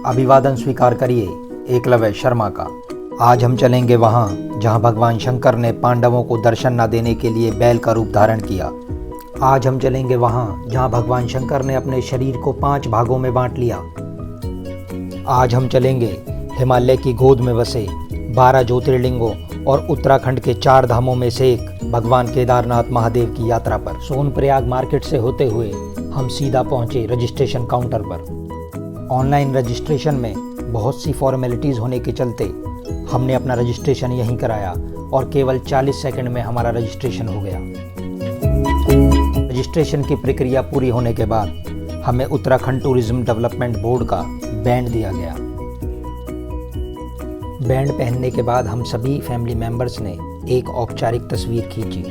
अभिवादन स्वीकार करिए एकलव्य शर्मा का। आज हम चलेंगे वहाँ जहाँ भगवान शंकर ने पांडवों को दर्शन न देने के लिए बैल का रूप धारण किया। आज हम चलेंगे वहाँ जहाँ भगवान शंकर ने अपने शरीर को 5 भागों में बांट लिया। आज हम चलेंगे हिमालय की गोद में बसे 12 ज्योतिर्लिंगों और उत्तराखंड के 4 धामों में से एक भगवान केदारनाथ महादेव की यात्रा पर। सोनप्रयाग मार्केट से होते हुए हम सीधा पहुँचे रजिस्ट्रेशन काउंटर पर। ऑनलाइन रजिस्ट्रेशन में बहुत सी फॉर्मेलिटीज़ होने के चलते हमने अपना रजिस्ट्रेशन यहीं कराया और केवल 40 सेकंड में हमारा रजिस्ट्रेशन हो गया। रजिस्ट्रेशन की प्रक्रिया पूरी होने के बाद हमें उत्तराखंड टूरिज्म डेवलपमेंट बोर्ड का बैंड दिया गया। बैंड पहनने के बाद हम सभी फैमिली मेंबर्स ने एक औपचारिक तस्वीर खींची।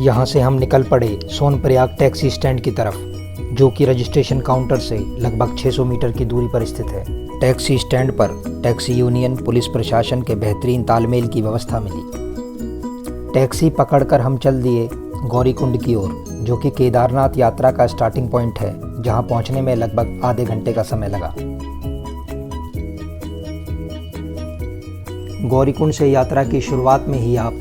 यहाँ से हम निकल पड़े सोनप्रयाग टैक्सी स्टैंड की तरफ, जो कि रजिस्ट्रेशन काउंटर से लगभग 600 मीटर की दूरी पर स्थित है। टैक्सी स्टैंड पर टैक्सी यूनियन पुलिस प्रशासन के बेहतरीन तालमेल की व्यवस्था मिली। टैक्सी पकड़कर हम चल दिए गौरीकुंड की ओर, जो कि केदारनाथ यात्रा का स्टार्टिंग पॉइंट है, जहां पहुंचने में लगभग आधे घंटे का समय लगा। गौरीकुंड से यात्रा की शुरुआत में ही आप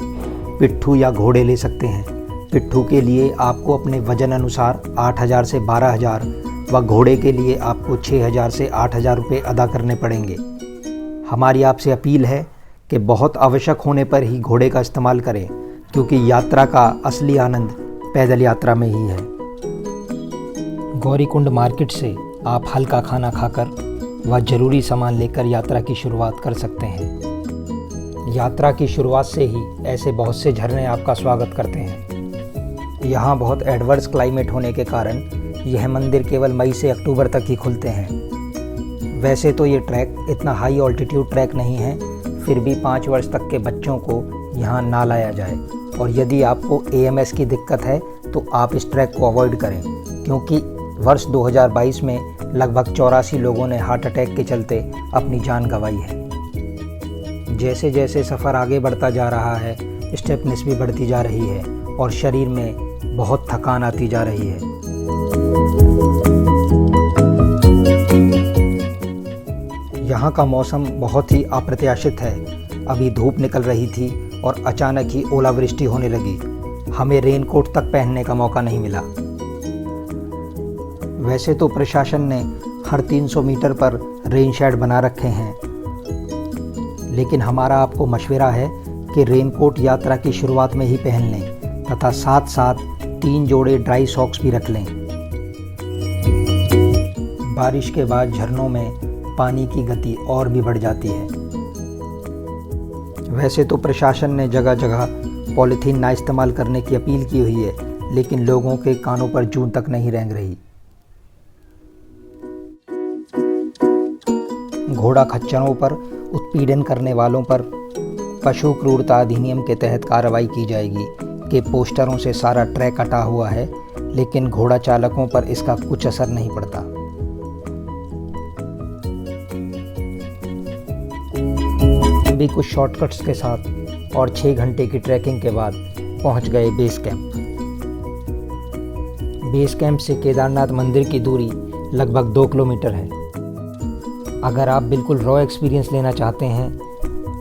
पिट्ठू या घोड़े ले सकते हैं। पिट्ठू के लिए आपको अपने वजन अनुसार 8,000 से 12,000 व घोड़े के लिए आपको 6,000 से 8,000 रुपये अदा करने पड़ेंगे। हमारी आपसे अपील है कि बहुत आवश्यक होने पर ही घोड़े का इस्तेमाल करें, क्योंकि यात्रा का असली आनंद पैदल यात्रा में ही है। गौरीकुंड मार्केट से आप हल्का खाना खाकर व ज़रूरी सामान लेकर यात्रा की शुरुआत कर सकते हैं। यात्रा की शुरुआत से ही ऐसे बहुत से झरने आपका स्वागत करते हैं। यहाँ बहुत एडवर्स क्लाइमेट होने के कारण यह मंदिर केवल मई से अक्टूबर तक ही खुलते हैं। वैसे तो ये ट्रैक इतना हाई ऑल्टीट्यूड ट्रैक नहीं है, फिर भी 5 वर्ष तक के बच्चों को यहाँ ना लाया जाए, और यदि आपको AMS की दिक्कत है तो आप इस ट्रैक को अवॉइड करें, क्योंकि वर्ष 2022 में लगभग 84 लोगों ने हार्ट अटैक के चलते अपनी जान गंवाई है। जैसे जैसे सफ़र आगे बढ़ता जा रहा है, स्टेपनेस भी बढ़ती जा रही है और शरीर में बहुत थकान आती जा रही है। यहाँ का मौसम बहुत ही अप्रत्याशित है। अभी धूप निकल रही थी और अचानक ही ओलावृष्टि होने लगी। हमें रेनकोट तक पहनने का मौका नहीं मिला। वैसे तो प्रशासन ने हर 300 मीटर पर रेन शेड बना रखे हैं, लेकिन हमारा आपको मशवरा है कि रेनकोट यात्रा की शुरुआत में ही पहन लें तथा साथ साथ 3 जोड़े ड्राई सॉक्स भी रख लें। बारिश के बाद झरनों में पानी की गति और भी बढ़ जाती है। वैसे तो प्रशासन ने जगह जगह पॉलीथीन ना इस्तेमाल करने की अपील की हुई है, लेकिन लोगों के कानों पर जूं तक नहीं रेंग रही। घोड़ा खच्चरों पर उत्पीड़न करने वालों पर पशु क्रूरता अधिनियम के तहत कार्रवाई की जाएगी के पोस्टरों से सारा ट्रैक कटा हुआ है, लेकिन घोड़ा चालकों पर इसका कुछ असर नहीं पड़ता। भी कुछ शॉर्टकट्स के साथ और 6 घंटे की ट्रैकिंग के बाद पहुंच गए बेस कैंप। बेस कैंप से केदारनाथ मंदिर की दूरी लगभग 2 किलोमीटर है। अगर आप बिल्कुल रॉ एक्सपीरियंस लेना चाहते हैं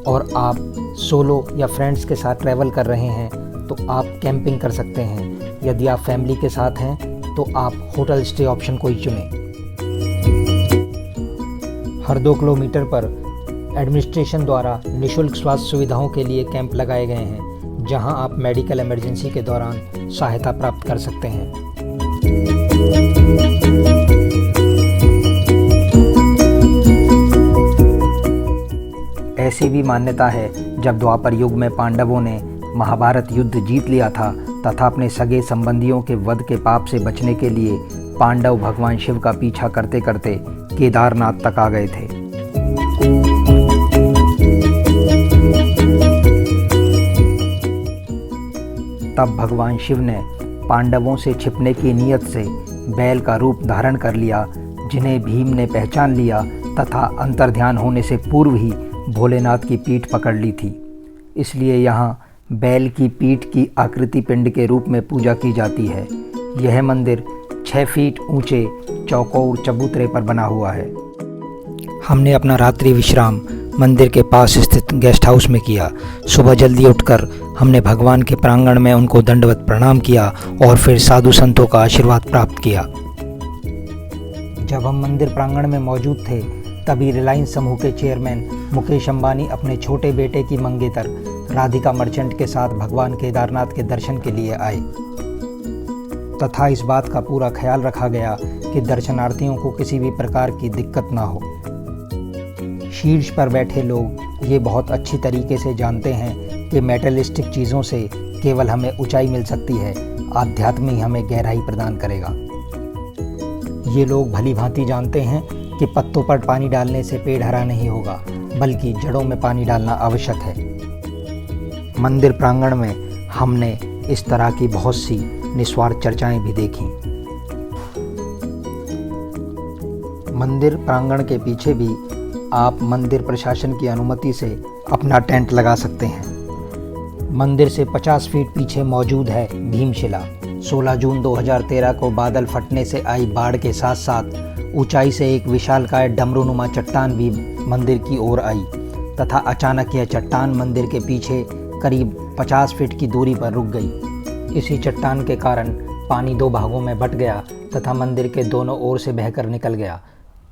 और आप सोलो या फ्रेंड्स के साथ ट्रैवल कर रहे हैं तो आप कैंपिंग कर सकते हैं। यदि आप फैमिली के साथ हैं तो आप होटल स्टे ऑप्शन को ही चुनें। हर 2 किलोमीटर पर एडमिनिस्ट्रेशन द्वारा निःशुल्क स्वास्थ्य सुविधाओं के लिए कैंप लगाए गए हैं, जहां आप मेडिकल इमरजेंसी के दौरान सहायता प्राप्त कर सकते हैं। ऐसी भी मान्यता है, जब द्वापर युग में पांडवों ने महाभारत युद्ध जीत लिया था तथा अपने सगे संबंधियों के वध के पाप से बचने के लिए पांडव भगवान शिव का पीछा करते करते केदारनाथ तक आ गए थे। तब भगवान शिव ने पांडवों से छिपने की नीयत से बैल का रूप धारण कर लिया, जिन्हें भीम ने पहचान लिया तथा अंतर्ध्यान होने से पूर्व ही भोलेनाथ की पीठ पकड़ ली थी। इसलिए यहाँ बैल की पीठ की आकृति पिंड के रूप में पूजा की जाती है। यह मंदिर 6 फीट ऊंचे चौकोर चबूतरे पर बना हुआ है। हमने अपना रात्रि विश्राम मंदिर के पास स्थित गेस्ट हाउस में किया। सुबह जल्दी उठकर हमने भगवान के प्रांगण में उनको दंडवत प्रणाम किया और फिर साधु संतों का आशीर्वाद प्राप्त किया। जब हम मंदिर प्रांगण में मौजूद थे तभी रिलायंस समूह के चेयरमैन मुकेश अंबानी अपने छोटे बेटे की मंगेतर राधिका मर्चेंट के साथ भगवान केदारनाथ के दर्शन के लिए आए तथा इस बात का पूरा ख्याल रखा गया कि दर्शनार्थियों को किसी भी प्रकार की दिक्कत ना हो। शीर्ष पर बैठे लोग ये बहुत अच्छी तरीके से जानते हैं कि मेटलिस्टिक चीज़ों से केवल हमें ऊंचाई मिल सकती है, आध्यात्म ही हमें गहराई प्रदान करेगा। ये लोग भली भांति जानते हैं कि पत्तों पर पानी डालने से पेड़ हरा नहीं होगा, बल्कि जड़ों में पानी डालना आवश्यक है। मंदिर प्रांगण में हमने इस तरह की बहुत सी निस्वार्थ चर्चाएं भी देखी। मंदिर प्रांगण के पीछे भी आप मंदिर प्रशासन की अनुमति से अपना टेंट लगा सकते हैं। मंदिर से 50 फीट पीछे मौजूद है भीमशिला। 16 जून 2013 को बादल फटने से आई बाढ़ के साथ साथ ऊंचाई से एक विशालकाय डमरूनुमा चट्टान भी मंदिर की ओर आई तथा अचानक यह चट्टान मंदिर के पीछे करीब 50 फीट की दूरी पर रुक गई। इसी चट्टान के कारण पानी दो भागों में बंट गया तथा मंदिर के दोनों ओर से बहकर निकल गया।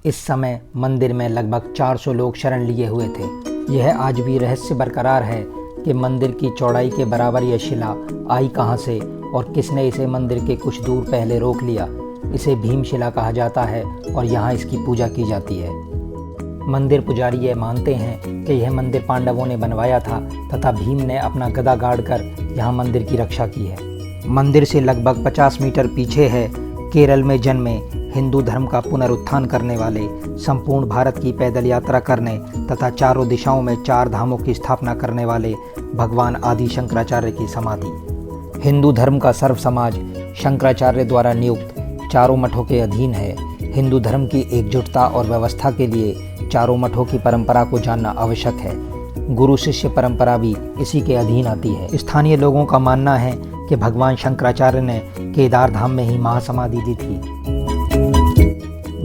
इस समय मंदिर में लगभग 400 लोग शरण लिए हुए थे। यह आज भी रहस्य बरकरार है कि मंदिर की चौड़ाई के बराबर यह शिला आई कहाँ से और किसने इसे मंदिर के कुछ दूर पहले रोक लिया। इसे भीमशिला कहा जाता है और यहाँ इसकी पूजा की जाती है। मंदिर पुजारी यह मानते हैं कि यह मंदिर पांडवों ने बनवाया था तथा भीम ने अपना गदा गाड़कर यहाँ मंदिर की रक्षा की है। मंदिर से लगभग 50 मीटर पीछे है केरल में जन्मे हिंदू धर्म का पुनरुत्थान करने वाले, संपूर्ण भारत की पैदल यात्रा करने तथा चारों दिशाओं में 4 धामों की स्थापना करने वाले भगवान आदि शंकराचार्य की समाधि। हिंदू धर्म का सर्व समाज शंकराचार्य द्वारा नियुक्त चारों मठों के अधीन है। हिंदू धर्म की एकजुटता और व्यवस्था के लिए चारों मठों की परंपरा को जानना आवश्यक है। गुरु शिष्य परंपरा भी इसी के अधीन आती है। स्थानीय लोगों का मानना है कि भगवान शंकराचार्य ने केदार धाम में ही महासमाधि दी थी।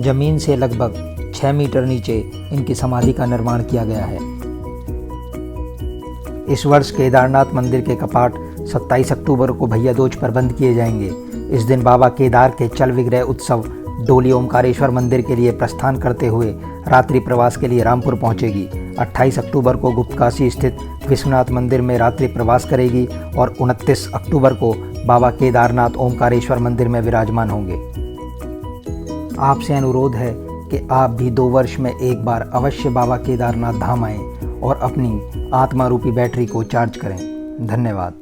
जमीन से लगभग 6 मीटर नीचे इनकी समाधि का निर्माण किया गया है। इस वर्ष केदारनाथ मंदिर के कपाट 27 अक्टूबर को भैया दूज पर बंद किए जाएंगे। इस दिन बाबा केदार के चल विग्रह उत्सव डोली ओमकारेश्वर मंदिर के लिए प्रस्थान करते हुए रात्रि प्रवास के लिए रामपुर पहुंचेगी। 28 अक्टूबर को गुप्तकाशी स्थित विश्वनाथ मंदिर में रात्रि प्रवास करेगी और 29 अक्टूबर को बाबा केदारनाथ ओमकारेश्वर मंदिर में विराजमान होंगे। आपसे अनुरोध है कि आप भी 2 वर्ष में एक बार अवश्य बाबा केदारनाथ धाम आएं और अपनी आत्मा रूपी बैटरी को चार्ज करें। धन्यवाद।